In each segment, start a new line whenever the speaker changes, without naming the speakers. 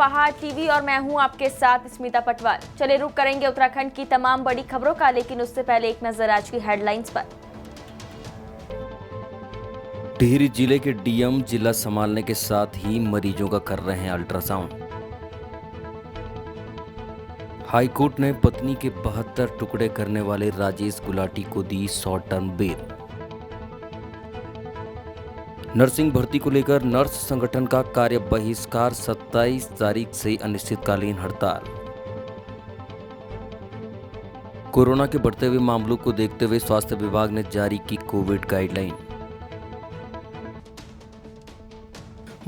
पहाड़ टीवी और मैं हूं आपके साथ स्मिता पटवाल। चले रुक करेंगे उत्तराखंड की तमाम बड़ी खबरों का, लेकिन उससे पहले एक नजर आज की हेडलाइंस पर।
टिहरी जिले के डीएम जिला संभालने के साथ ही मरीजों का कर रहे हैं अल्ट्रासाउंड। हाईकोर्ट ने पत्नी के 72 टुकड़े करने वाले राजेश गुलाटी को दी शॉर्ट टर्म बेल। नर्सिंग भर्ती को लेकर नर्स संगठन का कार्य बहिष्कार, 27 तारीख से अनिश्चितकालीन हड़ताल। कोरोना के बढ़ते हुए मामलों को देखते हुए स्वास्थ्य विभाग ने जारी की कोविड गाइडलाइन।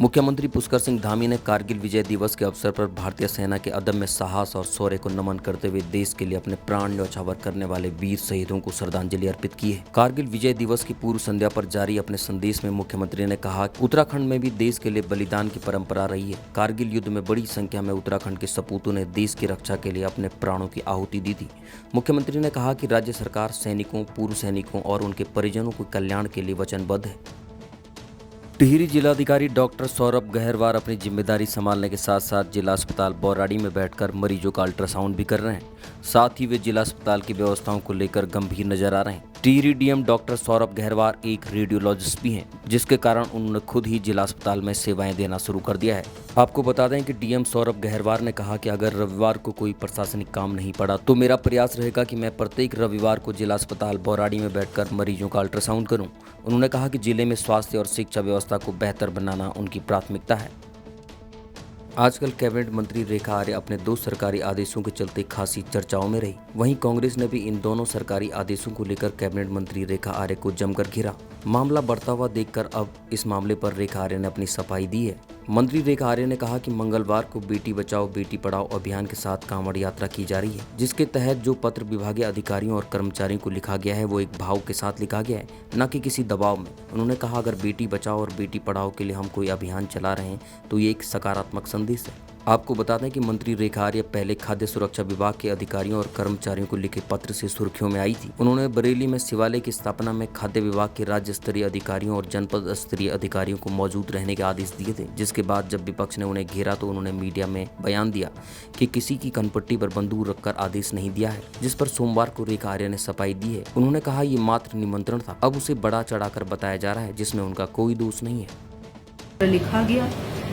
मुख्यमंत्री पुष्कर सिंह धामी ने कारगिल विजय दिवस के अवसर पर भारतीय सेना के अदम्य साहस और शौर्य को नमन करते हुए देश के लिए अपने प्राण न्यौछावर करने वाले वीर शहीदों को श्रद्धांजलि अर्पित की है। कारगिल विजय दिवस की पूर्व संध्या पर जारी अपने संदेश में मुख्यमंत्री ने कहा कि उत्तराखंड में भी देश के लिए बलिदान की परंपरा रही है। कारगिल युद्ध में बड़ी संख्या में उत्तराखंड के सपूतों ने देश की रक्षा के लिए अपने प्राणों की आहुति दी थी। मुख्यमंत्री ने कहा कि राज्य सरकार सैनिकों, पूर्व सैनिकों और उनके परिजनों के कल्याण के लिए वचनबद्ध है। टिहरी जिलाधिकारी डॉक्टर सौरभ गहरवार अपनी जिम्मेदारी संभालने के साथ साथ जिला अस्पताल बौराड़ी में बैठकर मरीजों का अल्ट्रासाउंड भी कर रहे हैं। साथ ही वे जिला अस्पताल की व्यवस्थाओं को लेकर गंभीर नजर आ रहे हैं। टिहरी डीएम डॉक्टर सौरभ गहरवार एक रेडियोलॉजिस्ट भी हैं, जिसके कारण उन्होंने खुद ही जिला अस्पताल में सेवाएं देना शुरू कर दिया है। आपको बता दें कि डीएम सौरभ गहरवार ने कहा कि अगर रविवार को कोई प्रशासनिक काम नहीं पड़ा तो मेरा प्रयास रहेगा कि मैं प्रत्येक रविवार को जिला अस्पताल बौराड़ी में बैठकर मरीजों का अल्ट्रासाउंड करूं। उन्होंने कहा कि जिले में स्वास्थ्य और शिक्षा व्यवस्था को बेहतर बनाना उनकी प्राथमिकता है। आजकल कैबिनेट मंत्री रेखा आर्य अपने 2 सरकारी आदेशों के चलते खासी चर्चाओं में रही। वहीं कांग्रेस ने भी इन दोनों सरकारी आदेशों को लेकर कैबिनेट मंत्री रेखा आर्य को जमकर घेरा। मामला बढ़ता हुआ देखकर अब इस मामले पर रेखा आर्य ने अपनी सफाई दी है। मंत्री रेखा आर्य ने कहा कि मंगलवार को बेटी बचाओ बेटी पढ़ाओ अभियान के साथ कांवड़ यात्रा की जा रही है, जिसके तहत जो पत्र विभागीय अधिकारियों और कर्मचारियों को लिखा गया है वो एक भाव के साथ लिखा गया है, न कि किसी दबाव में। उन्होंने कहा अगर बेटी बचाओ और बेटी पढ़ाओ के लिए हम कोई अभियान चला रहे हैं तो ये एक सकारात्मक संदेश है। आपको बता दें कि मंत्री रेखा आर्य पहले खाद्य सुरक्षा विभाग के अधिकारियों और कर्मचारियों को लिखे पत्र से सुर्खियों में आई थी। उन्होंने बरेली में शिवालय की स्थापना में खाद्य विभाग के राज्य स्तरीय अधिकारियों और जनपद स्तरीय अधिकारियों को मौजूद रहने के आदेश दिए थे, जिसके बाद जब विपक्ष ने उन्हें घेरा तो उन्होंने मीडिया में बयान दिया कि किसी की कनपट्टी पर बंदूक रखकर आदेश नहीं दिया है, जिस पर सोमवार को रेखा आर्य ने सफाई दी है। उन्होंने कहा ये मात्र निमंत्रण था, अब उसे बढ़ा चढ़ाकर बताया जा रहा है, जिसमें उनका कोई दोष नहीं है।
लिखा गया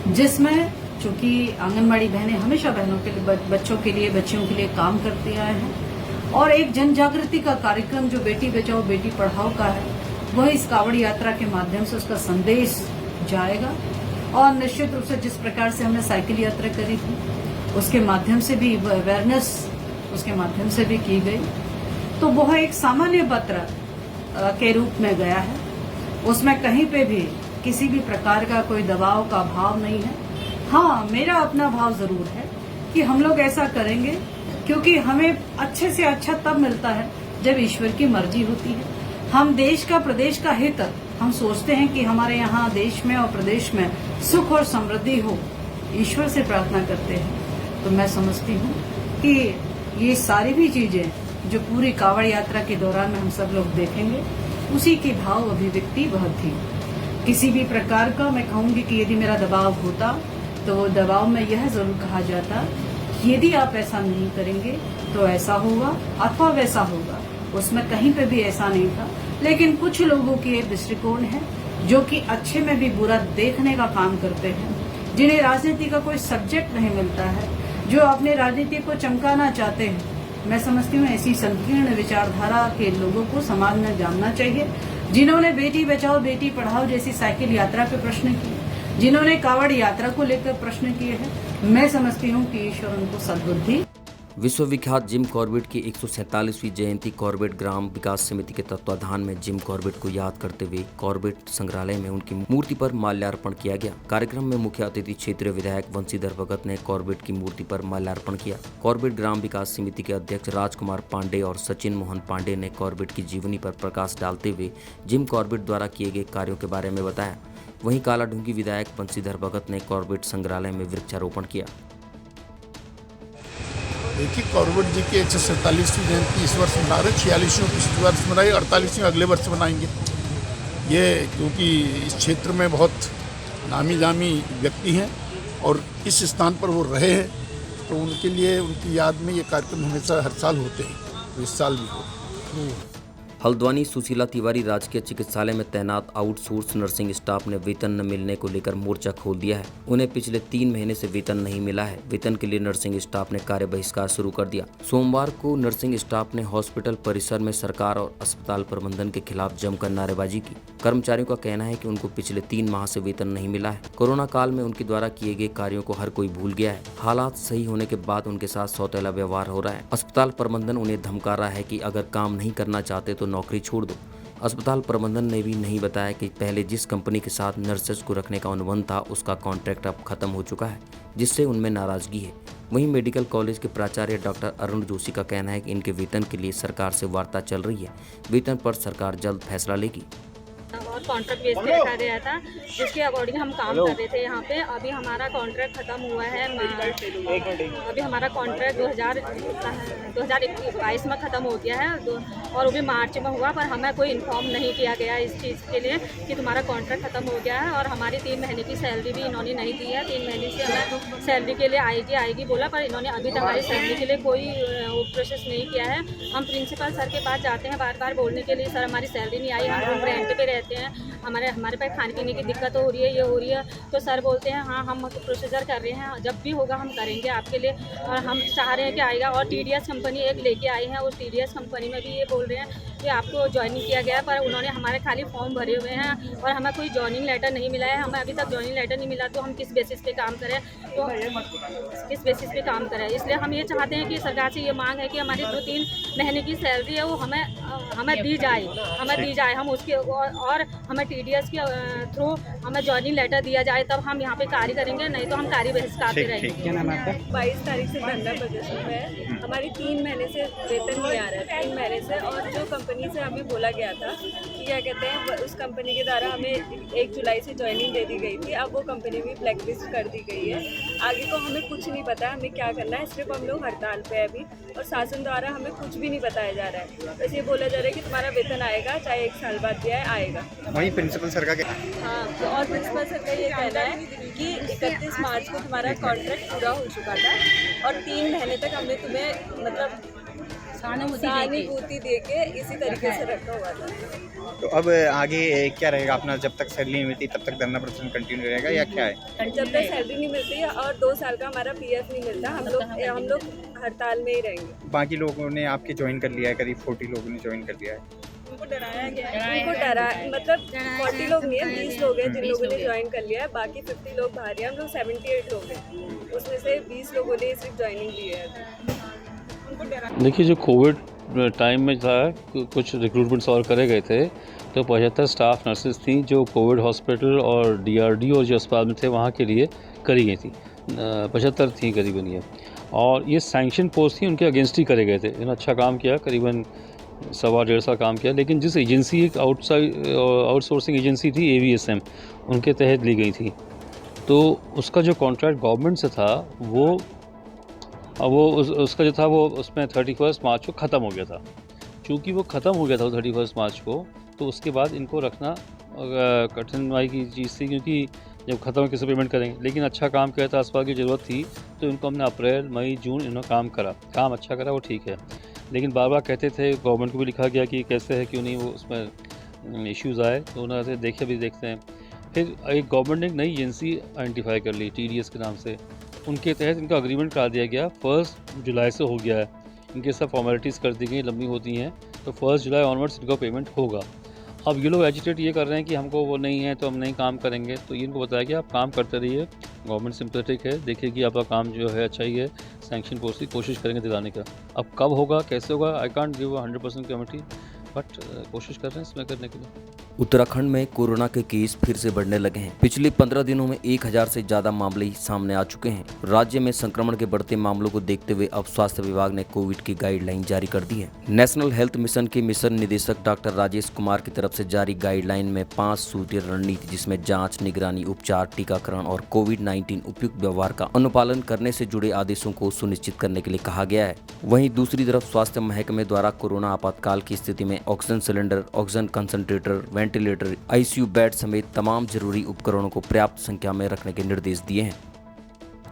जिसमें चूँकि आंगनबाड़ी बहनें हमेशा बहनों के लिए, बच्चों के लिए, बच्चियों के लिए काम करते आए हैं और एक जन जागृति का कार्यक्रम जो बेटी बचाओ बेटी पढ़ाओ का है वह इस कावड़ यात्रा के माध्यम से उसका संदेश जाएगा। और निश्चित रूप से जिस प्रकार से हमने साइकिल यात्रा करी थी उसके माध्यम से भी अवेयरनेस उसके माध्यम से भी की गई, तो वह एक सामान्य पत्र के रूप में गया है। उसमें कहीं पे भी किसी भी प्रकार का कोई दबाव का भाव नहीं है। हाँ, मेरा अपना भाव जरूर है कि हम लोग ऐसा करेंगे क्योंकि हमें अच्छे से अच्छा तब मिलता है जब ईश्वर की मर्जी होती है। हम देश का, प्रदेश का हित हम सोचते हैं कि हमारे यहाँ देश में और प्रदेश में सुख और समृद्धि हो, ईश्वर से प्रार्थना करते हैं। तो मैं समझती हूँ कि ये सारी भी चीजें जो पूरी कावड़ यात्रा के दौरान में हम सब लोग देखेंगे उसी की भाव अभिव्यक्ति वह थी। किसी भी प्रकार का मैं कहूँगी कि यदि मेरा दबाव होता तो वो दबाव में यह जरूर कहा जाता कि यदि आप ऐसा नहीं करेंगे तो ऐसा होगा अथवा वैसा होगा। उसमें कहीं पे भी ऐसा नहीं था, लेकिन कुछ लोगों की एक दृष्टिकोण है जो कि अच्छे में भी बुरा देखने का काम करते हैं, जिन्हें राजनीति का कोई सब्जेक्ट नहीं मिलता है, जो अपने राजनीति को चमकाना चाहते हैं। मैं समझती हूँ ऐसी संकीर्ण विचारधारा के लोगों को समाज में जानना चाहिए, जिन्होंने बेटी बचाओ बेटी पढ़ाओ जैसी साइकिल यात्रा पे प्रश्न किए, जिन्होंने कावड़ यात्रा को लेकर प्रश्न किए हैं। मैं समझती हूँ कि ईश्वर उनको सद्बुद्धि।
विश्व विख्यात जिम कॉर्बेट की 147वीं जयंती कॉर्बेट ग्राम विकास समिति के तत्वाधान में जिम कॉर्बेट को याद करते हुए कॉर्बेट संग्रहालय में उनकी मूर्ति पर माल्यार्पण किया गया। कार्यक्रम में मुख्य अतिथि क्षेत्रीय विधायक वंशीधर भगत ने कॉर्बेट की मूर्ति पर माल्यार्पण किया। कॉर्बेट ग्राम विकास समिति के अध्यक्ष राजकुमार पांडे और सचिन मोहन पांडे ने कॉर्बेट की जीवनी पर प्रकाश डालते हुए जिम कॉर्बेट द्वारा किए गए कार्यों के बारे में बताया। वहीं कालाढूंगी विधायक वंशीधर भगत ने कॉर्बेट संग्रहालय में वृक्षारोपण किया।
देखिए, कॉर्बेट जी की 147वीं जयंती इस वर्ष मना रहे, 46वीं पिछले वर्ष मनाई, 48वीं अगले वर्ष मनाएंगे। ये क्योंकि इस क्षेत्र में बहुत नामी जामी व्यक्ति हैं और किस स्थान पर वो रहे हैं, तो उनके लिए उनकी याद में ये कार्यक्रम हमेशा हर साल होते हैं, तो इस साल भी हो।
हल्द्वानी सुशीला तिवारी राजकीय चिकित्सालय में तैनात आउटसोर्स नर्सिंग स्टाफ ने वेतन न मिलने को लेकर मोर्चा खोल दिया है। उन्हें पिछले 3 महीने से वेतन नहीं मिला है। वेतन के लिए नर्सिंग स्टाफ ने कार्य बहिष्कार शुरू कर दिया। सोमवार को नर्सिंग स्टाफ ने हॉस्पिटल परिसर में सरकार और अस्पताल प्रबंधन के खिलाफ जमकर नारेबाजी की। कर्मचारियों का कहना है कि उनको पिछले 3 माह से वेतन नहीं मिला है। कोरोना काल में उनके द्वारा किए गए कार्यों को हर कोई भूल गया है। हालात सही होने के बाद उनके साथ सौतेला व्यवहार हो रहा है। अस्पताल प्रबंधन उन्हें धमका रहा है कि अगर काम नहीं करना चाहते तो नौकरी छोड़ दो। अस्पताल प्रबंधन ने भी नहीं बताया कि पहले जिस कंपनी के साथ नर्सेज को रखने का अनुबंध था उसका कॉन्ट्रैक्ट अब खत्म हो चुका है, जिससे उनमें नाराजगी है। वहीं मेडिकल कॉलेज के प्राचार्य डॉक्टर अरुण जोशी का कहना है कि इनके वेतन के लिए सरकार से वार्ता चल रही है। वेतन पर सरकार जल्द फैसला लेगी।
और कॉन्ट्रैक्ट बेस पे रखा गया था, जिसके अकॉर्डिंग हम काम कर रहे थे यहाँ पे। अभी हमारा कॉन्ट्रैक्ट खत्म हुआ है। अभी हमारा कॉन्ट्रैक्ट 2022 में ख़त्म हो गया है और वो भी मार्च में हुआ, पर हमें कोई इन्फॉर्म नहीं किया गया इस चीज़ के लिए कि तुम्हारा कॉन्ट्रैक्ट ख़त्म हो गया है। और हमारी 3 महीने की सैलरी भी इन्होंने नहीं दी है। 3 महीने से हमें सैलरी के लिए आएगी बोला, पर इन्होंने अभी तक हमारी सैलरी के लिए कोई प्रोसेस नहीं किया है। हम प्रिंसिपल सर के पास जाते हैं बार बार बोलने के लिए, सर हमारी सैलरी नहीं आई, हम रूम रेंट पे रहते हैं, हमारे पास खाने पीने की दिक्कत हो रही है, ये हो रही है। तो सर बोलते हैं हाँ हम प्रोसीजर कर रहे हैं, जब भी होगा हम करेंगे आपके लिए। और हम चाह रहे हैं कि आएगा। और TDS कंपनी एक लेके आए हैं, उस TDS कंपनी में भी ये बोल रहे हैं कि आपको ज्वाइनिंग किया गया है, पर उन्होंने हमारे खाली फॉर्म भरे हुए हैं और हमें कोई ज्वाइनिंग लेटर नहीं मिला है। हमें अभी तक ज्वाइनिंग लेटर नहीं मिला, तो हम किस बेसिस पे काम करें, तो किस बेसिस पे काम करें। इसलिए हम ये चाहते हैं कि सरकार से ये मांग है कि हमारी जो 3 महीने की सैलरी है वो हमें दी जाए, हम उसके और हमें TDS के थ्रू हमें ज्वाइनिंग लेटर दिया जाए, तब हम यहाँ पे कार्य करेंगे, नहीं तो हम कार्य बहिष्कार पे रहेंगे।
क्या नाम है आपका?
22 तारीख से धरना प्रदर्शन है। हमारी 3 महीने से वेतन नहीं आ रहा है, 3 महीने से। और जो कंपनी से हमें बोला गया था कि क्या कहते हैं, उस कंपनी के द्वारा हमें 1 जुलाई से ज्वाइनिंग दे दी गई थी, अब वो कंपनी भी ब्लैक लिस्ट कर दी गई है। आगे को हमें कुछ नहीं पता है हमें क्या करना है, सिर्फ हम लोग हड़ताल पे है अभी, और शासन द्वारा हमें कुछ भी नहीं बताया जा रहा है। बस ये बोला जा रहा है कि तुम्हारा वेतन आएगा, चाहे 1 साल बाद भी आएगा।
वहीं प्रिंसिपल सर का
हाँ, तो और प्रिंसिपल सर का ये कहना है कि 31 मार्च को तुम्हारा कॉन्ट्रैक्ट पूरा हो चुका था और 3 महीने तक हमने तुम्हें मतलब सहानुभूति दे के इसी तरीके से रखा हुआ था।
तो अब आगे क्या रहेगा अपना? जब तक सैलरी नहीं मिलती तब तक धरना प्रदर्शन कंटिन्यू रहेगा या क्या है?
जब तक सैलरी नहीं मिलती है और 2 साल का हमारा PF नहीं मिलता, हम लोग हड़ताल में ही रहेंगे।
बाकी लोगों ने आपके ज्वाइन कर लिया है, करीब 40 लोगों ने ज्वाइन कर लिया है।
उनको डराया गया है, मतलब 40 लोग नहीं है, 20 लोग हैं जिन लोगों ने ज्वाइन कर लिया है, बाकी 50 लोग बाहर हैं। हम लोग 78 लोग हैं, उसमें से 20 लोगों ने सिर्फ ज्वाइनिंग ली है।
देखिए, जो कोविड टाइम में था कुछ रिक्रूटमेंट्स और करे गए थे, तो 75 स्टाफ नर्सेज थी जो कोविड हॉस्पिटल और DRDO जो अस्पताल में थे वहाँ के लिए करी गई थी। 75 थी करीबन ये, और ये सैंक्शन पोस्ट थी, उनके अगेंस्ट ही करे गए थे। इन्होंने अच्छा काम किया, करीबन 1.25 साल काम किया। लेकिन जिस एजेंसी, एक आउटसोर्सिंग एजेंसी थी AVSM, उनके तहत ली गई थी, तो उसका जो कॉन्ट्रैक्ट गवर्नमेंट से था उसका जो था वो उसमें 31 मार्च को ख़त्म हो गया था। चूँकि वो ख़त्म हो गया था 31 मार्च को, तो उसके बाद इनको रखना कठिनाई की चीज़ थी, क्योंकि जब ख़त्म कैसे पेमेंट करेंगे। लेकिन अच्छा काम किया था, अस्पताल की ज़रूरत थी, तो इनको हमने अप्रैल, मई, जून इन्होंने काम अच्छा करा, वो ठीक है। लेकिन बार बार कहते थे, गवर्नमेंट को भी लिखा गया कि कैसे है, क्यों नहीं वो उसमें इश्यूज़ आए, तो उन्होंने देखते हैं। फिर एक गवर्नमेंट ने एक नई एजेंसी आइडेंटिफाई कर ली TDS के नाम से, उनके तहत इनका अग्रीमेंट करा दिया गया। 1 जुलाई से हो गया है, इनके सब फॉर्मेलिटीज़ कर दी गई, लंबी होती हैं, तो 1 जुलाई ऑनवर्ड्स इनका पेमेंट होगा। अब ये लोग एजिटेट ये कर रहे हैं कि हमको वो नहीं है तो हम नहीं काम करेंगे, तो ये इनको बताया कि आप काम करते रहिए, गवर्नमेंट सिंपैथेटिक है, देखिए आपका काम जो है अच्छा ही है, सैंक्शन पोस्ट की कोशिश करेंगे दिलाने का। अब कब होगा, कैसे होगा, I can't give 100% committee, but कोशिश कर रहे हैं इसमें करने के लिए।
उत्तराखंड में कोरोना के केस फिर से बढ़ने लगे हैं। पिछले 15 दिनों में 1000 से ज्यादा मामले सामने आ चुके हैं। राज्य में संक्रमण के बढ़ते मामलों को देखते हुए अब स्वास्थ्य विभाग ने कोविड की गाइडलाइन जारी कर दी है। नेशनल हेल्थ मिशन के मिशन निदेशक डॉक्टर राजेश कुमार की तरफ से जारी गाइडलाइन में 5 सूत्रीय रणनीति, जिसमें जाँच, निगरानी, उपचार, टीकाकरण और कोविड-19 उपयुक्त व्यवहार का अनुपालन करने से जुड़े आदेशों को सुनिश्चित करने के लिए कहा गया है। वहीं दूसरी तरफ स्वास्थ्य महकमे द्वारा कोरोना आपातकाल की स्थिति में oxygen cylinder, oxygen concentrator, ventilator, ICU bed समेत तमाम जरूरी उपकरणों को पर्याप्त संख्या में रखने के निर्देश दिए हैं।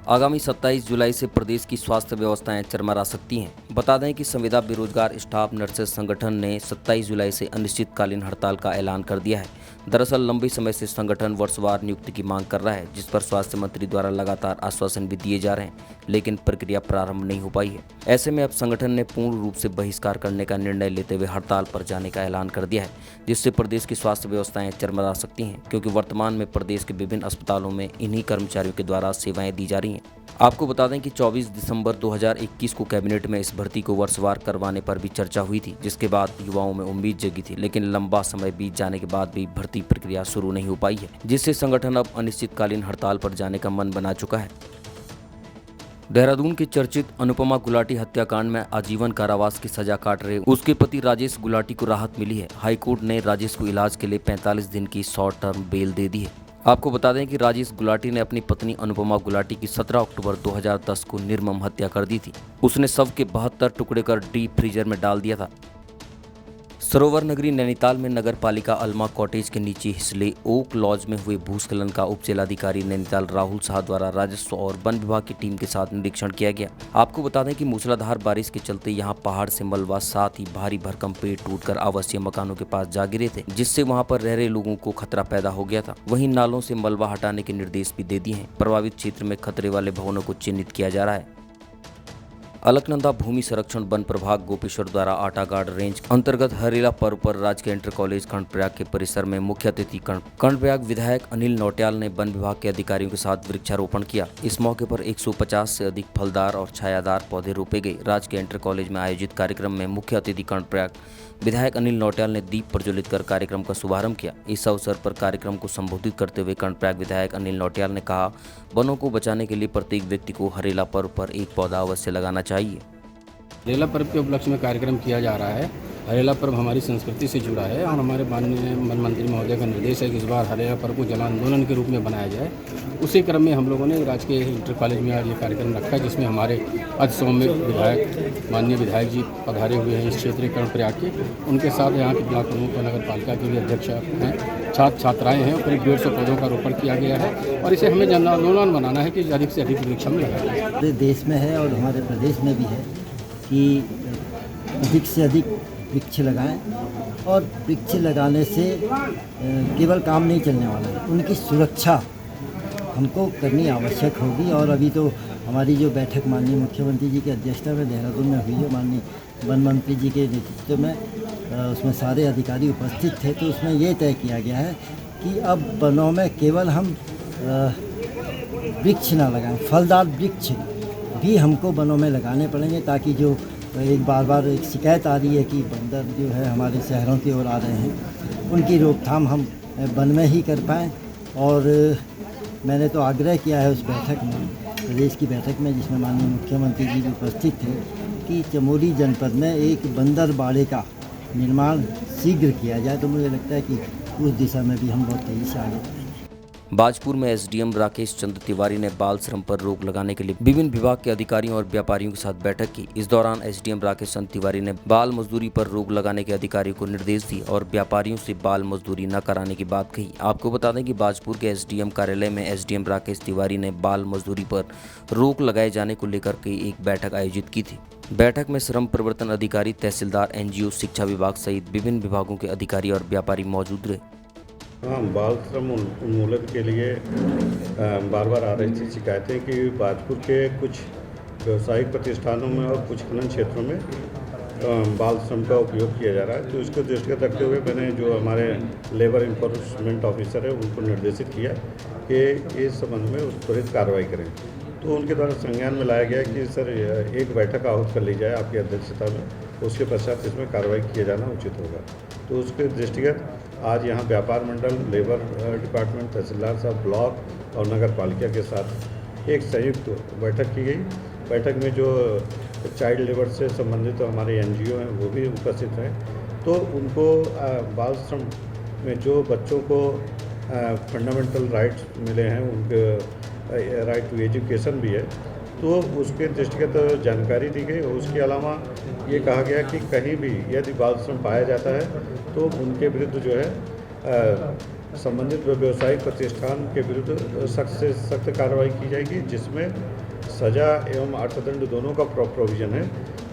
आगामी 27 जुलाई से प्रदेश की स्वास्थ्य व्यवस्थाएं चरमरा सकती हैं। बता दें कि संविदा बेरोजगार स्टाफ नर्सेज संगठन ने 27 जुलाई से अनिश्चितकालीन हड़ताल का ऐलान कर दिया है। दरअसल लंबे समय से संगठन वर्षवार नियुक्ति की मांग कर रहा है, जिस पर स्वास्थ्य मंत्री द्वारा लगातार आश्वासन भी दिए जा रहे हैं, लेकिन प्रक्रिया प्रारंभ नहीं हो पाई है। ऐसे में अब संगठन ने पूर्ण रूप से बहिष्कार करने का निर्णय लेते हुए हड़ताल पर जाने का ऐलान कर दिया है, जिससे प्रदेश की स्वास्थ्य व्यवस्थाएं चरमरा सकती हैं, क्योंकि वर्तमान में प्रदेश के विभिन्न अस्पतालों में इन्हीं कर्मचारियों के द्वारा सेवाएं दी जा रही हैं। आपको बता दें कि 24 दिसंबर 2021 को कैबिनेट में इस भर्ती को वर्षवार करवाने पर भी चर्चा हुई थी, जिसके बाद युवाओं में उम्मीद जगी थी, लेकिन लंबा समय बीत जाने के बाद भी भर्ती प्रक्रिया शुरू नहीं हो पाई है, जिससे संगठन अब अनिश्चितकालीन हड़ताल पर जाने का मन बना चुका है। देहरादून के चर्चित अनुपमा गुलाटी हत्याकांड में आजीवन कारावास की सजा काट रहे उसके पति राजेश गुलाटी को राहत मिली है। हाईकोर्ट ने राजेश को इलाज के लिए 45 दिन की शॉर्ट टर्म बेल दे दी है। आपको बता दें कि राजेश गुलाटी ने अपनी पत्नी अनुपमा गुलाटी की 17 अक्टूबर 2010 को निर्मम हत्या कर दी थी। उसने शव के 72 टुकड़े कर डीप फ्रीजर में डाल दिया था। सरोवर नगरी नैनीताल में नगर पालिका अल्मा कॉटेज के नीचे हिसले ओक लॉज में हुए भूस्खलन का उप जिलाधिकारी नैनीताल राहुल शाह द्वारा राजस्व और वन विभाग की टीम के साथ निरीक्षण किया गया। आपको बता दें कि मूसलाधार बारिश के चलते यहां पहाड़ से मलबा साथ ही भारी भरकम पेड़ टूटकर आवासीय मकानों के पास जा गिरे थे, जिससे वहां पर रह रहे लोगों को खतरा पैदा हो गया था। वहीं नालों से मलबा हटाने के निर्देश भी दे दिए हैं। प्रभावित क्षेत्र में खतरे वाले भवनों को चिन्हित किया जा रहा है। अलकनंदा भूमि संरक्षण वन प्रभाग गोपेश्वर द्वारा आटागाड़ रेंज अंतर्गत हरेला पर्व पर राजकीय इंटर कॉलेज कर्णप्रयाग के परिसर में मुख्य अतिथि कर्णप्रयाग विधायक अनिल नौटियाल ने वन विभाग के अधिकारियों के साथ वृक्षारोपण किया। इस मौके पर 150 से अधिक फलदार और छायादार पौधे रोपे गए। राजकीय इंटर कॉलेज में आयोजित कार्यक्रम में मुख्य अतिथि कर्णप्रयाग विधायक अनिल नौटियाल ने दीप प्रज्वलित कर कार्यक्रम का शुभारंभ किया। इस अवसर पर कार्यक्रम को संबोधित करते हुए कर्णप्रयाग विधायक अनिल नौटियाल ने कहा, वनों को बचाने के लिए प्रत्येक व्यक्ति को हरेला पर्व पर एक पौधा अवश्य लगाना चाहिए।
हरेला पर्व के उपलक्ष्य में कार्यक्रम किया जा रहा है। हरेला पर्व हमारी संस्कृति से जुड़ा है और हमारे माननीय वन मंत्री महोदय का निर्देश है कि इस बार हरेला पर्व को जन आंदोलन के रूप में बनाया जाए। उसी क्रम में हम लोगों ने राजकीय इंटर कॉलेज में आज ये कार्यक्रम रखा है, जिसमें हमारे अति सौम्य विधायक माननीय विधायक जी पधारे हुए हैं इस क्षेत्रीय कर्णप्रयाग के। उनके साथ यहाँ के ब्लॉक प्रमुख और नगर पालिका के भी अध्यक्ष हैं, छात्र छात्राएँ हैं। करीब 150 पौधों का रोपण किया गया है और इसे हमें जन आंदोलन बनाना है कि अधिक से अधिक वृक्ष हम लगाएं।
हमारे देश में है और हमारे प्रदेश में भी है कि अधिक से अधिक वृक्ष लगाएं और वृक्ष लगाने से केवल काम नहीं चलने वाला है, उनकी सुरक्षा हमको करनी आवश्यक होगी। और अभी तो हमारी जो बैठक माननीय मुख्यमंत्री जी की अध्यक्षता में देहरादून में हुई है, माननीय वन मंत्री जी के नेतृत्व में, उसमें सारे अधिकारी उपस्थित थे। तो उसमें ये तय किया गया है कि अब वनों में केवल हम वृक्ष ना लगाएं, फलदार वृक्ष भी हमको वनों में लगाने पड़ेंगे, ताकि जो एक बार एक शिकायत आ रही है कि बंदर जो है हमारे शहरों की ओर आ रहे हैं, उनकी रोकथाम हम वन में ही कर पाएँ। और मैंने तो आग्रह किया है उस बैठक में, प्रदेश की बैठक में, जिसमें माननीय मुख्यमंत्री जी भी उपस्थित थे, कि चमोली जनपद में एक बंदर बाड़े का निर्माण शीघ्र किया जाए। तो मुझे लगता है कि उस दिशा में भी हम बहुत तेज़ी से आगे बढ़ेंगे।
बाजपुर में एसडीएम राकेश चंद्र तिवारी ने बाल श्रम पर रोक लगाने के लिए विभिन्न विभाग के अधिकारियों और व्यापारियों के साथ बैठक की। इस दौरान एसडीएम राकेश चंद्र तिवारी ने बाल मजदूरी पर रोक लगाने के अधिकारियों को निर्देश दिए और व्यापारियों से बाल मजदूरी न कराने की बात कही। आपको बता दें कि बाजपुर के एसडीएम कार्यालय में एसडीएम राकेश तिवारी ने बाल मजदूरी पर रोक लगाए जाने को लेकर के एक बैठक आयोजित की थी। बैठक में श्रम प्रवर्तन अधिकारी, तहसीलदार, एनजीओ, शिक्षा विभाग सहित विभिन्न विभागों के अधिकारी और व्यापारी मौजूद रहे।
हाँ, बाल श्रम उन्मूलन के लिए बार बार आ रही थी शिकायतें कि बाजपुर के कुछ व्यावसायिक प्रतिष्ठानों में और कुछ खनन क्षेत्रों में बाल श्रम का उपयोग किया जा रहा है। तो इसको दृष्टिगत रखते हुए मैंने जो हमारे लेबर इन्फोर्समेंट ऑफिसर है उनको निर्देशित किया कि इस संबंध में त्वरित कार्रवाई करें। तो उनके द्वारा संज्ञान में लाया गया कि सर एक बैठक आहूत कर ली जाए आपकी अध्यक्षता में, उसके पश्चात इसमें कार्रवाई किया जाना उचित होगा। तो उसके दृष्टिगत आज यहाँ व्यापार मंडल, लेबर डिपार्टमेंट, तहसीलदार साहब, ब्लॉक और नगर पालिका के साथ एक संयुक्त बैठक की गई। बैठक में जो चाइल्ड लेबर से संबंधित हमारे एनजीओ हैं वो भी उपस्थित हैं। तो उनको बाल श्रम में जो बच्चों को फंडामेंटल राइट्स मिले हैं, उनके राइट टू एजुकेशन भी है, तो उसके दृष्टिगत जानकारी दी गई। और उसके अलावा ये कहा गया कि कहीं भी यदि बाल श्रम पाया जाता है तो उनके विरुद्ध जो है संबंधित व्यावसायिक प्रतिष्ठान के विरुद्ध सख्त से सख्त कार्रवाई की जाएगी, जिसमें सज़ा एवं अर्थदंड दोनों का प्रोविज़न है।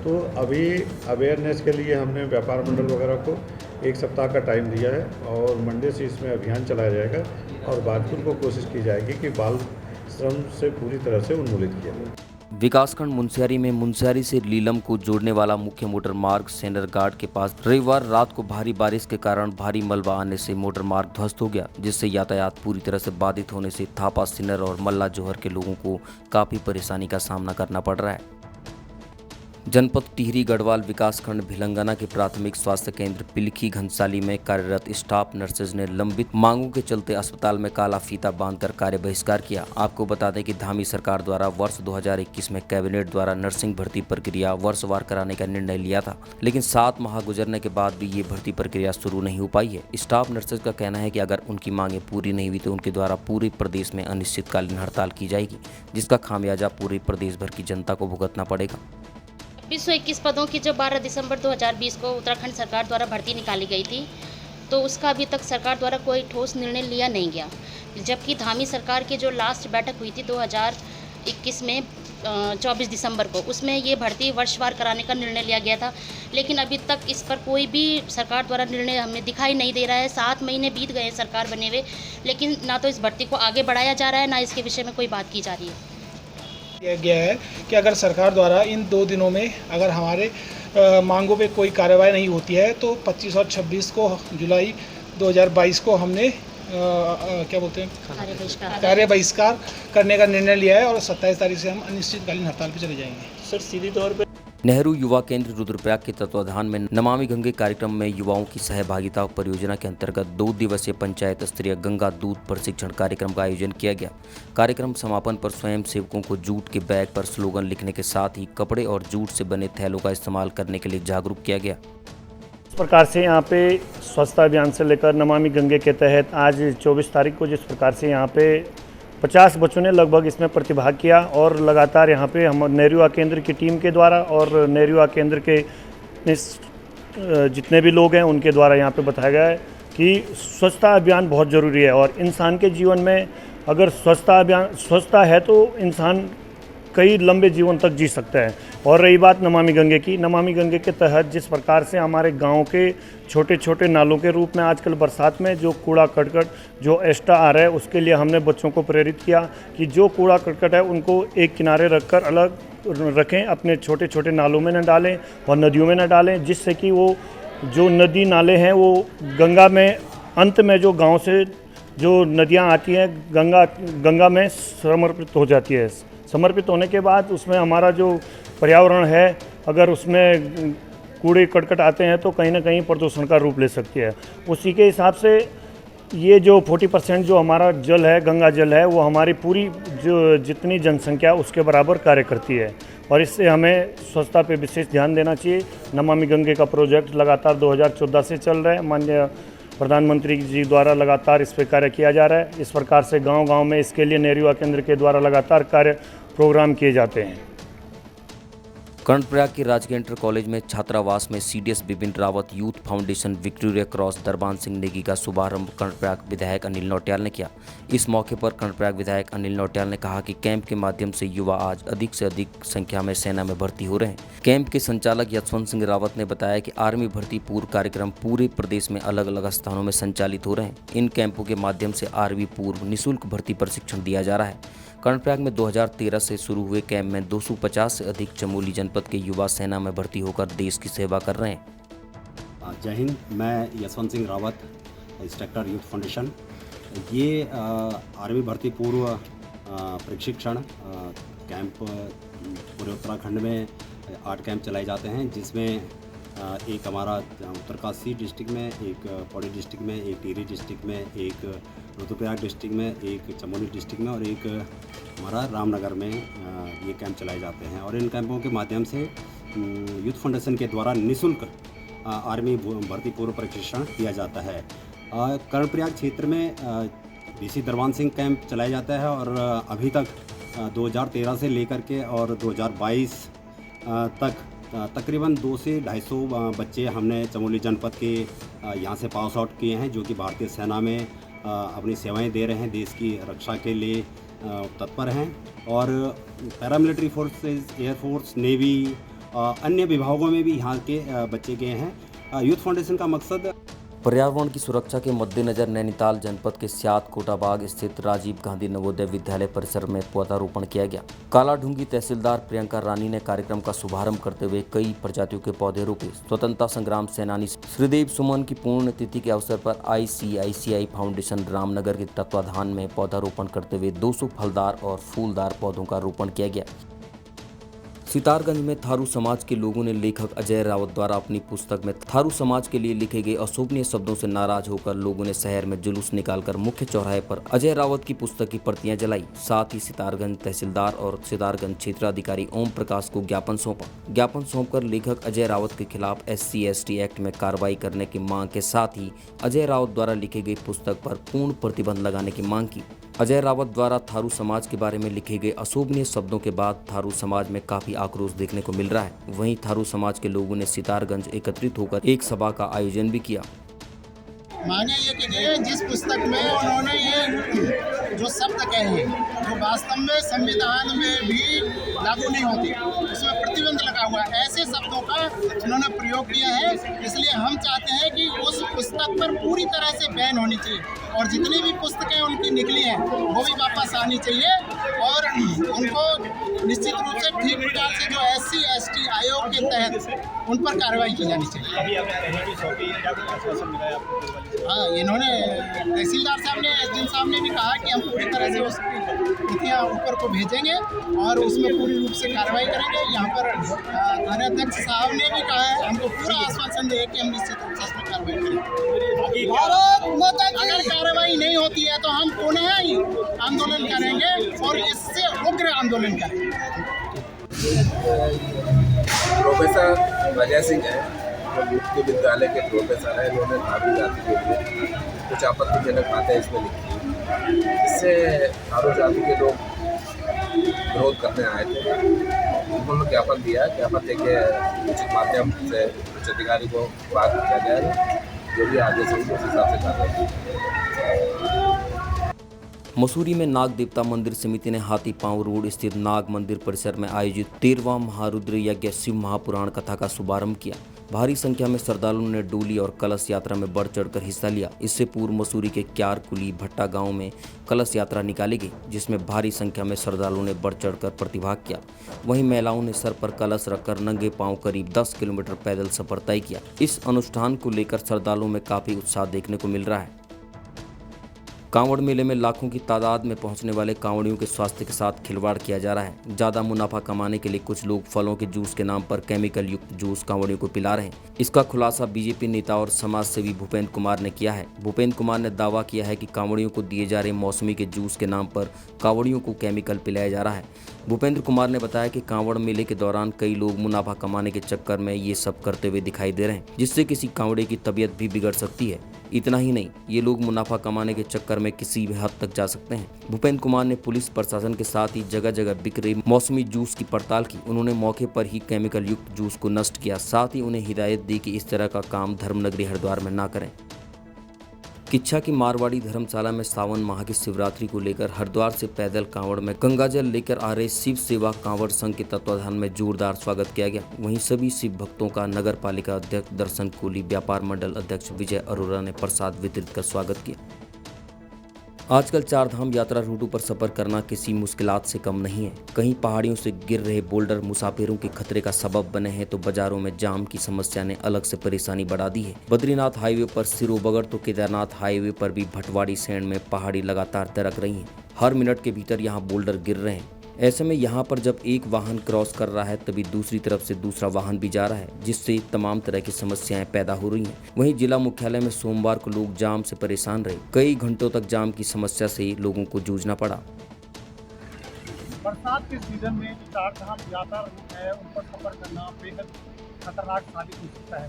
तो अभी अवेयरनेस के लिए हमने व्यापार मंडल वगैरह को 1 सप्ताह का टाइम दिया है और मंडे से इसमें अभियान चलाया जाएगा और बादकुल को कोशिश की जाएगी कि बाल श्रम से पूरी तरह से उन्मूलित किया जाए।
विकासखंड मुनस्यारी में मुनस्यारी से लीलम को जोड़ने वाला मुख्य मोटर मार्ग सेनर घाट के पास रविवार रात को भारी बारिश के कारण भारी मलबा आने से मोटर मार्ग ध्वस्त हो गया, जिससे यातायात पूरी तरह से बाधित होने से थापा, सिन्नर और मल्ला जोहर के लोगों को काफी परेशानी का सामना करना पड़ रहा है। जनपद टिहरी गढ़वाल विकासखंड भिलंगना के प्राथमिक स्वास्थ्य केंद्र पिलखी घनसाली में कार्यरत स्टाफ नर्सेज ने लंबित मांगों के चलते अस्पताल में काला फीता बांधकर कार्य बहिष्कार किया। आपको बता दें कि धामी सरकार द्वारा वर्ष 2021 में कैबिनेट द्वारा नर्सिंग भर्ती प्रक्रिया वर्षवार कराने का निर्णय लिया था, लेकिन 7 माह गुजरने के बाद भी ये भर्ती प्रक्रिया शुरू नहीं हो पाई है। स्टाफ नर्सेज का कहना है कि अगर उनकी मांगें पूरी नहीं हुई तो उनके द्वारा पूरे प्रदेश में अनिश्चितकालीन हड़ताल की जाएगी, जिसका खामियाजा पूरे प्रदेश भर की जनता को भुगतना पड़ेगा।
221 पदों की जो 12 दिसंबर 2020 को उत्तराखंड सरकार द्वारा भर्ती निकाली गई थी, तो उसका अभी तक सरकार द्वारा कोई ठोस निर्णय लिया नहीं गया। जबकि धामी सरकार की जो लास्ट बैठक हुई थी 2021 में 24 दिसंबर को, उसमें ये भर्ती वर्षवार कराने का निर्णय लिया गया था, लेकिन अभी तक इस पर कोई भी सरकार द्वारा निर्णय हमें दिखाई नहीं दे रहा है। 7 महीने बीत गए सरकार बने हुए, लेकिन ना तो इस भर्ती को आगे बढ़ाया जा रहा है, ना इसके विषय में कोई बात की जा रही है।
किया गया है कि अगर सरकार द्वारा इन 2 दिनों में अगर हमारे मांगों पे कोई कार्रवाई नहीं होती है तो 25 और 26 को जुलाई 2022 को हमने क्या बोलते हैं कार्य बहिष्कार करने का निर्णय लिया है और 27 तारीख से हम अनिश्चितकालीन हड़ताल पे चले जाएंगे। सर सीधे तौर पे
नेहरू युवा केंद्र रुद्रप्रयाग के तत्वाधान में नमामि गंगे कार्यक्रम में युवाओं की सहभागिता परियोजना के अंतर्गत 2 दिवसीय पंचायत स्तरीय गंगा दूध प्रशिक्षण कार्यक्रम का आयोजन किया गया। कार्यक्रम समापन पर स्वयं सेवकों को जूट के बैग पर स्लोगन लिखने के साथ ही कपड़े और जूट से बने थैलों का इस्तेमाल करने के लिए जागरूक किया गया।
इस प्रकार से यहाँ पे स्वच्छता अभियान से लेकर नमामि गंगे के तहत आज 24 तारीख को जिस प्रकार से यहाँ पे 50 बच्चों ने लगभग इसमें प्रतिभाग किया और लगातार यहाँ पे हम नेहरू युवा केंद्र की टीम के द्वारा और नेहरू युवा केंद्र के जितने भी लोग हैं उनके द्वारा यहाँ पे बताया गया है कि स्वच्छता अभियान बहुत ज़रूरी है और इंसान के जीवन में अगर स्वच्छता है तो इंसान कई लंबे जीवन तक जी सकता है। और रही बात नमामि गंगे की, नमामि गंगे के तहत जिस प्रकार से हमारे गांव के छोटे छोटे नालों के रूप में आजकल बरसात में जो कूड़ा करकट जो एक्स्ट्रा आ रहा है, उसके लिए हमने बच्चों को प्रेरित किया कि जो कूड़ा करकट है उनको एक किनारे रखकर अलग रखें, अपने छोटे छोटे नालों में न डालें और नदियों में न डालें, जिससे कि वो जो नदी नाले हैं वो गंगा में अंत में जो गाँव से जो नदियाँ आती हैं गंगा में समर्पित हो जाती है। समर्पित होने के बाद उसमें हमारा जो पर्यावरण है, अगर उसमें कूड़े करकट आते हैं तो कहीं ना कहीं प्रदूषण का रूप ले सकती है। उसी के हिसाब से ये जो 40% जो हमारा जल है, गंगा जल है, वो हमारी पूरी जो जितनी जनसंख्या उसके बराबर कार्य करती है और इससे हमें स्वच्छता पे विशेष ध्यान देना चाहिए। नमामि गंगे का प्रोजेक्ट लगातार 2014 से चल रहा है। माननीय प्रधानमंत्री जी द्वारा लगातार इस पर कार्य किया जा रहा है। इस प्रकार से गांव-गांव में इसके लिए नेहरू युवा केंद्र के द्वारा लगातार कार्य प्रोग्राम किए जाते हैं।
कर्णप्रयाग के राजकीय इंटर कॉलेज में छात्रावास में CDS Bipin Rawat youth foundation Victoria Cross Darban Singh Negi का शुभारंभ कर्णप्रयाग विधायक अनिल नौटियाल ने किया। इस मौके पर कर्णप्रयाग विधायक अनिल नौटियाल ने कहा कि कैंप के माध्यम से युवा आज अधिक से अधिक संख्या में सेना में भर्ती हो रहे हैं। कैंप के संचालक यशवंत सिंह रावत ने बताया कि आर्मी भर्ती पूर्व कार्यक्रम पूरे प्रदेश में अलग अलग स्थानों में संचालित हो रहे हैं। इन कैंपों के माध्यम से आर्मी पूर्व निःशुल्क भर्ती प्रशिक्षण दिया जा रहा है। कर्णप्रयाग में 2013 से शुरू हुए कैंप में 250 से अधिक चमोली जनपद के युवा सेना में भर्ती होकर देश की सेवा कर रहे हैं।
जय हिंद, मैं Yashwant Singh Rawat, instructor youth foundation. ये आर्मी भर्ती पूर्व प्रशिक्षण कैंप पूरे उत्तराखंड में 8 कैंप चलाए जाते हैं, जिसमें एक हमारा उत्तरकाशी डिस्ट्रिक्ट में, एक पौड़ी डिस्ट्रिक्ट में, एक टिहरी डिस्ट्रिक्ट में, एक रुद्रप्रयाग डिस्ट्रिक्ट में, एक चमोली डिस्ट्रिक्ट में और एक हमारा रामनगर में ये कैंप चलाए जाते हैं। और इन कैंपों के माध्यम से यूथ फाउंडेशन के द्वारा निःशुल्क आर्मी भर्ती पूर्व प्रशिक्षण दिया जाता है। कर्णप्रयाग क्षेत्र में डीसी दरबान सिंह कैंप चलाया जाता है और अभी तक 2013 से लेकर के और 2022 तक तकरीबन 200 से 250 बच्चे हमने चमोली जनपद के यहाँ से पास आउट किए हैं, जो कि भारतीय सेना में अपनी सेवाएं दे रहे हैं, देश की रक्षा के लिए तत्पर हैं। और पैरामिलिट्री फोर्सेस, एयरफोर्स, नेवी, अन्य विभागों में भी यहाँ के बच्चे गए हैं। यूथ फाउंडेशन का मकसद
पर्यावरण की सुरक्षा के मद्देनजर नैनीताल जनपद के स्यात कोटाबाग स्थित राजीव गांधी नवोदय विद्यालय परिसर में पौधारोपण किया गया। कालाढूंगी तहसीलदार प्रियंका रानी ने कार्यक्रम का शुभारंभ करते हुए कई प्रजातियों के पौधे रोपे। स्वतंत्रता संग्राम सेनानी श्रीदेव सुमन की पुण्यतिथि के अवसर पर ICICI फाउंडेशन रामनगर के तत्वाधान में पौधारोपण करते हुए 200 फलदार और फूलदार पौधों का रोपण किया गया। सितारगंज में थारू समाज के लोगों ने लेखक अजय रावत द्वारा अपनी पुस्तक में थारू समाज के लिए लिखे गए अशोभनीय शब्दों से नाराज होकर लोगों ने शहर में जुलूस निकालकर मुख्य चौराहे पर अजय रावत की पुस्तक की प्रतियां जलाई। साथ ही सितारगंज तहसीलदार और सितारगंज क्षेत्राधिकारी ओम प्रकाश को ज्ञापन सौंपा। ज्ञापन सौंपकर लेखक अजय रावत के खिलाफ SC/ST एक्ट में कार्रवाई करने की मांग के साथ ही अजय रावत द्वारा लिखी गई पुस्तक पर पूर्ण प्रतिबंध लगाने की मांग की। अजय रावत द्वारा थारू समाज के बारे में लिखे गए अशोभनीय शब्दों के बाद थारू समाज में काफी आक्रोश देखने को मिल रहा है। वहीं थारू समाज के लोगों ने सितारगंज एकत्रित होकर एक सभा का आयोजन भी किया।
माने ये कि जिस पुस्तक में उन्होंने ये जो शब्द कहे हैं जो वास्तव में संविधान में भी लागू नहीं होती, उसमें प्रतिबंध लगा हुआ है, ऐसे शब्दों का उन्होंने प्रयोग किया है। इसलिए हम चाहते हैं कि उस पुस्तक पर पूरी तरह से बैन होनी चाहिए और जितनी भी पुस्तकें उनकी निकली हैं वो भी वापस आनी चाहिए और उनको निश्चित रूप से ठीक प्रकार से जो SC/ST आयोग के तहत उन पर कार्रवाई की जानी चाहिए। हाँ, इन्होंने तहसीलदार साहब ने, SDM साहब ने भी कहा कि हम पूरी तरह से उसकी प्रतियाँ ऊपर को भेजेंगे और उसमें पूरी रूप से कार्रवाई करेंगे। यहाँ पर थानाध्यक्ष साहब ने भी कहा है, हमको पूरा आश्वासन दिया कि हम निश्चित रूप से इसमें कार्रवाई करेंगे। अगर कार्रवाई नहीं होती है तो हम पुनः ही आंदोलन करेंगे और इससे उग्र आंदोलन करेंगे।
प्रोफेसर अजय सिंह है, जो मुख्य विद्यालय के प्रोफेसर है, उन्होंने थारू जाति के लिए कुछ आपत्तिजनक बातें इसमें लिखी है, जिससे थारू जाति के लोग विरोध करने आए थे। उन्होंने ज्ञापन दिया, ज्ञापन देके उचित माध्यम से उच्च अधिकारी को बात किया जाए, जो भी आगे से उस हिसाब से कार्रवाई।
मसूरी में नाग देवता मंदिर समिति ने हाथी पांव रोड स्थित नाग मंदिर परिसर में आयोजित 13वां महारुद्र यज्ञ शिव महापुराण कथा का शुभारंभ किया। भारी संख्या में श्रद्धालुओं ने डोली और कलश यात्रा में बढ़ चढ़कर हिस्सा लिया। इससे पूर्व मसूरी के क्यारकुली भट्टा गांव में कलश यात्रा निकाली गई, जिसमें भारी संख्या में श्रद्धालुओं ने बढ़ चढ़कर प्रतिभाग किया। वहीं महिलाओं ने सर पर कलश रखकर नंगे पांव करीब 10 किलोमीटर पैदल सफर तय किया। इस अनुष्ठान को लेकर श्रद्धालुओं में काफी उत्साह देखने को मिल रहा है। कांवड़ मेले में लाखों की तादाद में पहुंचने वाले कांवड़ियों के स्वास्थ्य के साथ खिलवाड़ किया जा रहा है। ज्यादा मुनाफा कमाने के लिए कुछ लोग फलों के जूस के नाम पर केमिकल युक्त जूस कांवड़ियों को पिला रहे हैं। इसका खुलासा बीजेपी नेता और समाज सेवी भूपेंद्र कुमार ने किया है। भूपेंद्र कुमार ने दावा किया है कि कांवड़ियों को दिए जा रहे मौसमी के जूस के नाम पर कांवड़ियों को केमिकल पिलाया जा रहा है। भूपेंद्र कुमार ने बताया कि कांवड़ मेले के दौरान कई लोग मुनाफा कमाने के चक्कर में ये सब करते हुए दिखाई दे रहे हैं, जिससे किसी कांवड़े की तबीयत भी बिगड़ सकती है। इतना ही नहीं, ये लोग मुनाफा कमाने के चक्कर में किसी भी हद तक जा सकते हैं। भूपेंद्र कुमार ने पुलिस प्रशासन के साथ ही जगह जगह बिक रहे मौसमी जूस की पड़ताल की। उन्होंने मौके पर ही केमिकल युक्त जूस को नष्ट किया। साथ ही उन्हें हिदायत दी कि इस तरह का काम धर्मनगरी हरिद्वार में न करें। किच्छा की मारवाड़ी धर्मशाला में सावन माह की शिवरात्रि को लेकर हरिद्वार से पैदल कांवड़ में गंगाजल लेकर आ रहे शिव सेवा कांवड़ संघ के तत्वाधान में जोरदार स्वागत किया गया। वहीं सभी शिव भक्तों का नगर पालिका अध्यक्ष दर्शन कोहली, व्यापार मंडल अध्यक्ष विजय अरोरा ने प्रसाद वितरित कर स्वागत किया। आजकल चार धाम यात्रा रूटों पर सफर करना किसी मुश्किलात से कम नहीं है। कहीं पहाड़ियों से गिर रहे बोल्डर मुसाफिरों के खतरे का सबब बने हैं, तो बाजारों में जाम की समस्या ने अलग से परेशानी बढ़ा दी है। बद्रीनाथ हाईवे पर सिरोबगड़ तो केदारनाथ हाईवे पर भी भटवाड़ी सैंड में पहाड़ी लगातार दरक रही हैं। हर मिनट के भीतर यहाँ बोल्डर गिर रहे हैं। ऐसे में यहाँ पर जब एक वाहन क्रॉस कर रहा है, तभी दूसरी तरफ से दूसरा वाहन भी जा रहा है, जिससे तमाम तरह की समस्याएं पैदा हो रही हैं। वहीं जिला मुख्यालय में सोमवार को लोग जाम से परेशान रहे। कई घंटों तक जाम की समस्या से लोगों को जूझना पड़ा।
बरसात के सीजन में चार धाम यात्रा रूट है, उन पर सफर करना बेहद खतरनाक साबित हो सकता है।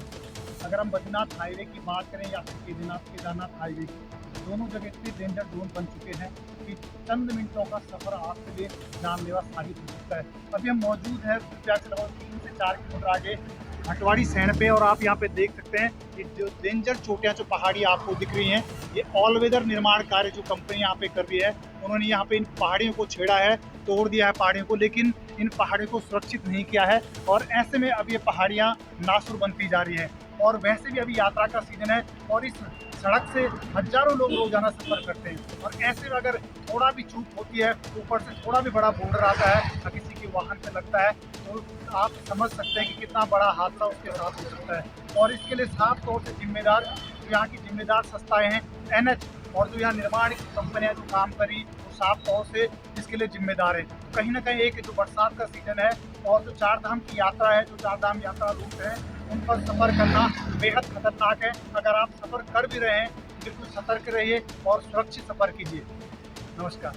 अगर हम बद्रीनाथ हाईवे की बात करें या फिर केदारनाथ हाईवे की, दोनों जगह इतने डेंजर जोन बन चुके हैं कि चंद मिनटों का सफर आपके लिए जानलेवा साबित हो सकता है। अभी हम मौजूद हैं लगभग 3 से 4 किलोमीटर आगे हटवाड़ी सैंड पे। और आप यहाँ पे देख सकते हैं कि जो डेंजर चोटियाँ जो पहाड़ी आपको दिख रही हैं, ये ऑल वेदर निर्माण कार्य जो कंपनी यहाँ पे कर रही है, उन्होंने यहाँ पे इन पहाड़ियों को छेड़ा है, तोड़ दिया है पहाड़ियों को, लेकिन इन पहाड़ियों को सुरक्षित नहीं किया है। और ऐसे में अब ये पहाड़ियाँ नासुर बनती जा रही हैं। और वैसे भी अभी यात्रा का सीजन है और इस सड़क से हजारों लोग रोजाना सफर करते हैं। और ऐसे में अगर थोड़ा भी चूक होती है, ऊपर से थोड़ा भी बड़ा बोल्डर आता है या किसी के वाहन पे लगता है, तो आप समझ सकते हैं कि कितना बड़ा हादसा उसके साथ हो सकता है। और इसके लिए साफ तौर से जिम्मेदार जो यहाँ की जिम्मेदार संस्थाएं हैं, NH, और जो यहाँ निर्माण कंपनियां जो काम करी, वो साफ तौर से इसके लिए जिम्मेदार है। कहीं ना कहीं एक जो बरसात का सीजन है और जो चार धाम की यात्रा है, जो चार धाम यात्रा रूट है, उन पर सफ़र करना बेहद खतरनाक है। अगर आप सफ़र कर भी रहे हैं, बिल्कुल सतर्क रहिए और सुरक्षित सफ़र कीजिए। नमस्कार।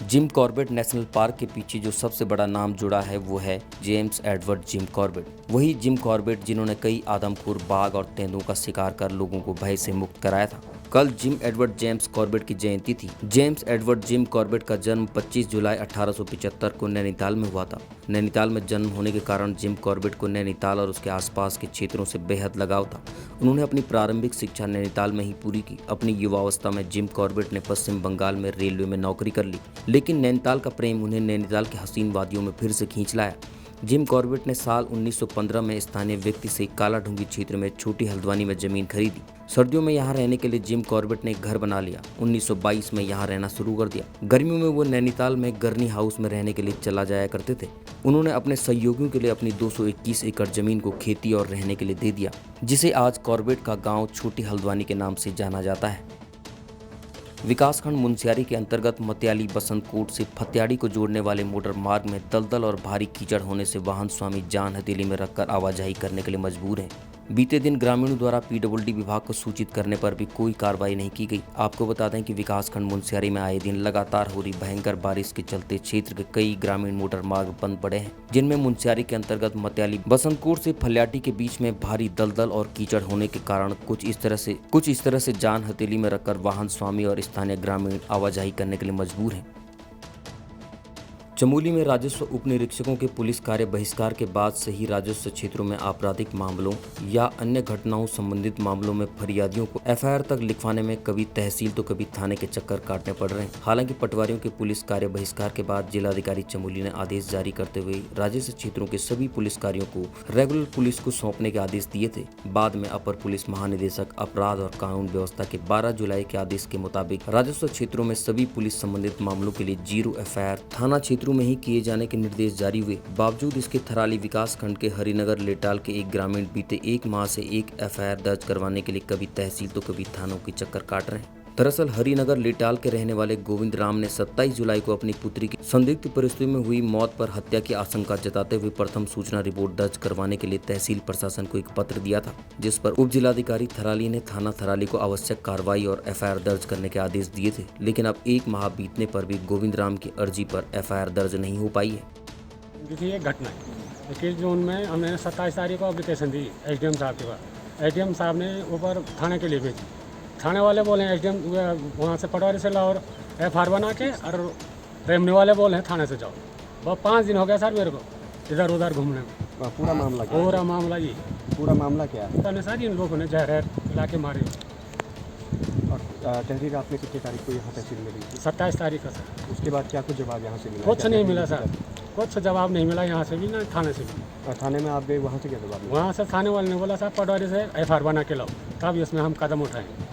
जिम कॉर्बेट नेशनल पार्क के पीछे जो सबसे बड़ा नाम जुड़ा है वो है जेम्स एडवर्ड जिम कॉर्बेट। वही जिम कॉर्बेट जिन्होंने कई आदमखोर बाघ और तेंदुओं का शिकार कर लोगों को भय से मुक्त कराया था। कल जिम एडवर्ड जेम्स कॉर्बेट की जयंती थी। जेम्स एडवर्ड जिम कॉर्बेट का जन्म 25 जुलाई 1875 को नैनीताल में हुआ था। नैनीताल में जन्म होने के कारण जिम कॉर्बेट को नैनीताल और उसके आसपास के क्षेत्रों से बेहद लगाव था। उन्होंने अपनी प्रारंभिक शिक्षा नैनीताल में ही पूरी की। अपनी युवावस्था में जिम कॉर्बेट ने पश्चिम बंगाल में रेलवे में नौकरी कर ली, लेकिन नैनीताल का प्रेम उन्हें नैनीताल के हसीन वादियों में फिर से खींच लाया। जिम कॉर्बेट ने साल 1915 में स्थानीय व्यक्ति से काला ढूंगी क्षेत्र में छोटी हल्द्वानी में जमीन खरीदी। सर्दियों में यहाँ रहने के लिए जिम कॉर्बेट ने एक घर बना लिया। 1922 में यहाँ रहना शुरू कर दिया। गर्मियों में वो नैनीताल में गर्नी हाउस में रहने के लिए चला जाया करते थे। उन्होंने अपने सहयोगियों के लिए अपनी 221 एकड़ जमीन को खेती और रहने के लिए दे दिया, जिसे आज कॉर्बेट का गाँव छोटी हल्द्वानी के नाम से जाना जाता है। विकासखंड मुनस्यारी के अंतर्गत मत्याली बसंतकोट से फत्याड़ी को जोड़ने वाले मोटर मार्ग में दलदल और भारी कीचड़ होने से वाहन स्वामी जान हथेली में रखकर आवाजाही करने के लिए मजबूर हैं। बीते दिन ग्रामीणों द्वारा PWD विभाग को सूचित करने पर भी कोई कार्रवाई नहीं की गई। आपको बता दें कि विकासखंड मुनस्यारी में आए दिन लगातार हो रही भयंकर बारिश के चलते क्षेत्र के कई ग्रामीण मोटर मार्ग बंद पड़े हैं, जिनमें मुनस्यारी के अंतर्गत मत्याली बसंतकोट से फल्याटी के बीच में भारी दलदल और कीचड़ होने के कारण कुछ इस तरह से जान हथेली में रखकर वाहन स्वामी और स्थानीय ग्रामीण आवाजाही करने के लिए मजबूर हैं। चमोली में राजस्व उप निरीक्षकों के पुलिस कार्य बहिष्कार के बाद से ही राजस्व क्षेत्रों में आपराधिक मामलों या अन्य घटनाओं संबंधित मामलों में फरियादियों को FIR तक लिखवाने में कभी तहसील तो कभी थाने के चक्कर काटने पड़ रहे हैं। हालांकि पटवारियों के पुलिस कार्य बहिष्कार के बाद जिलाधिकारी चमोली ने आदेश जारी करते हुए राजस्व क्षेत्रों के सभी पुलिसकारियों को रेगुलर पुलिस को सौंपने के आदेश दिए थे। बाद में अपर पुलिस महानिदेशक अपराध और कानून व्यवस्था के 12 जुलाई के आदेश के मुताबिक राजस्व क्षेत्रों में सभी पुलिस संबंधित मामलों के लिए 0 FIR थाना क्षेत्रों में ही किए जाने के निर्देश जारी हुए। बावजूद इसके थराली विकास खंड के हरिनगर लेटाल के एक ग्रामीण बीते 1 माह से एक FIR दर्ज करवाने के लिए कभी तहसील तो कभी थानों के चक्कर काट रहे हैं। दरअसल हरिनगर लेटाल के रहने वाले गोविंद राम ने 27 जुलाई को अपनी पुत्री की संदिग्ध परिस्थितियों में हुई मौत पर हत्या की आशंका जताते हुए प्रथम सूचना रिपोर्ट दर्ज करवाने के लिए तहसील प्रशासन को एक पत्र दिया था, जिस पर उप जिलाधिकारी थराली ने थाना थराली को आवश्यक कार्रवाई और FIR दर्ज करने के आदेश दिए थे। लेकिन अब 1 माह बीतने पर भी गोविंद राम की अर्जी पर FIR दर्ज नहीं हो पाई है।
देखिए, एक घटना है 21 जून में हमने 27 तारीख को एप्लीकेशन दी SDM साहब के पास। SDM साहब ने ऊपर थाने के लिए भेजी। थाने वाले बोले SDM वहाँ से पटवारी से लाओ और FIR बना के, और रेवन्यू वाले बोले हैं थाने से जाओ। बहुत 5 दिन हो गया सर मेरे को इधर उधर घूमने में।
पूरा मामला क्या?
पूरा मामला ये
पूरा मामला क्या है?
पता नहीं सर, इन लोगों ने जहर ला के मारे।
और तहरीर आपने कितनी तारीख को यहाँ तहसील में दी?
27 तारीख का सर।
उसके बाद क्या कुछ जवाब यहाँ से मिला?
कुछ नहीं मिला सर, कुछ जवाब नहीं मिला यहाँ से भी ना थाने से भी।
थाने में आप गए, वहाँ से क्या जवाब मिला?
वहाँ से थाने वाले ने बोला साहब पटवारी से FIR बना के लाओ, तब इसमें हम कदम उठाएंगे।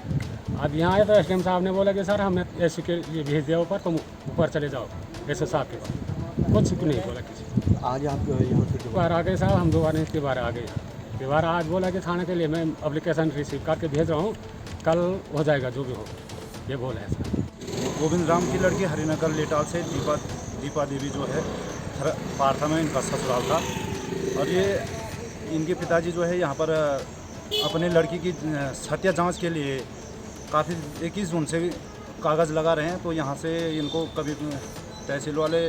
अब यहाँ आए तो SDM साहब ने बोला कि सर हमने ऐसे के लिए भेज दिया ऊपर, तुम ऊपर चले जाओ ऐसे साहब के पास। कुछ नहीं बोला किसी।
आज आप यहाँ से
बाहर आ गए साहब, हम दोबारा इसके बाहर आ गए। दोबारा आज बोला कि थाने के लिए मैं एप्लीकेशन रिसीव करके भेज रहा हूँ, कल हो जाएगा जो भी हो, ये बोला है सर।
गोविंद राम की लड़की हरिनगर लेटाल से दीपा देवी जो है पार्था में इनका ससुराल था। और ये इनके पिताजी जो है यहाँ पर अपने लड़की की सत्या जांच के लिए काफ़ी 21 जून से कागज़ लगा रहे हैं। तो यहाँ से इनको कभी तहसील वाले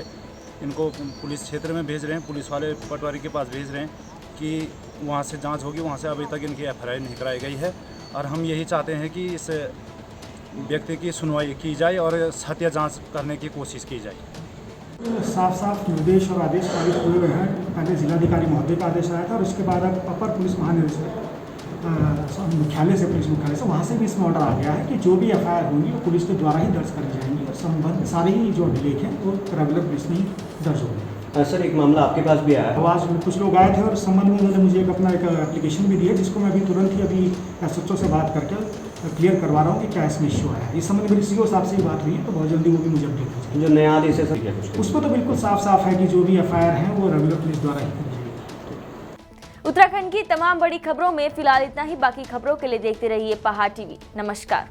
इनको पुलिस क्षेत्र में भेज रहे हैं, पुलिस वाले पटवारी के पास भेज रहे हैं कि वहाँ से जांच होगी। वहाँ से अभी तक इनकी FIR नहीं कराई गई है। और हम यही चाहते हैं कि इस व्यक्ति की सुनवाई की जाए और सत्य जांच करने की कोशिश की जाए। साफ साफ निर्देश और आदेश पारित हुए हुए हैं। पहले जिलाधिकारी महोदय का आदेश आया था और उसके बाद अब अपर पुलिस महानिदेशक मुख्यालय से, पुलिस मुख्यालय से, वहाँ से भी इसमें ऑर्डर आ गया है कि जो भी एफआईआर होंगी वो पुलिस के द्वारा ही दर्ज करी जाएंगी और संबंध सारे ही जो अभिलेख हैं वो रेगुलर पुलिस में ही दर्ज होंगे।
सर, एक मामला आपके पास भी आया है।
आवाज़ में कुछ लोग आए थे और इस संबंध में उन्होंने मुझे अपना एक एप्लीकेशन भी दिया, जिसको मैं अभी तुरंत ही अभी एसएचओ से बात करके क्लियर करवा रहा हूँ कि क्या इसमें इश्यू आया है। इस संबंध में मेरी सीओ साहब से ही बात हुई है, तो बहुत जल्दी वो भी मुझे अपडेट हो जाएगी।
जो नया आदेश है सर,
उसको तो बिल्कुल साफ साफ है कि जो भी एफआईआर है वो रेगुलर पुलिस द्वारा ही करी जाएगी।
उत्तराखंड की तमाम बड़ी खबरों में फिलहाल इतना ही। बाकी खबरों के लिए देखते रहिए पहाड़ टीवी। नमस्कार।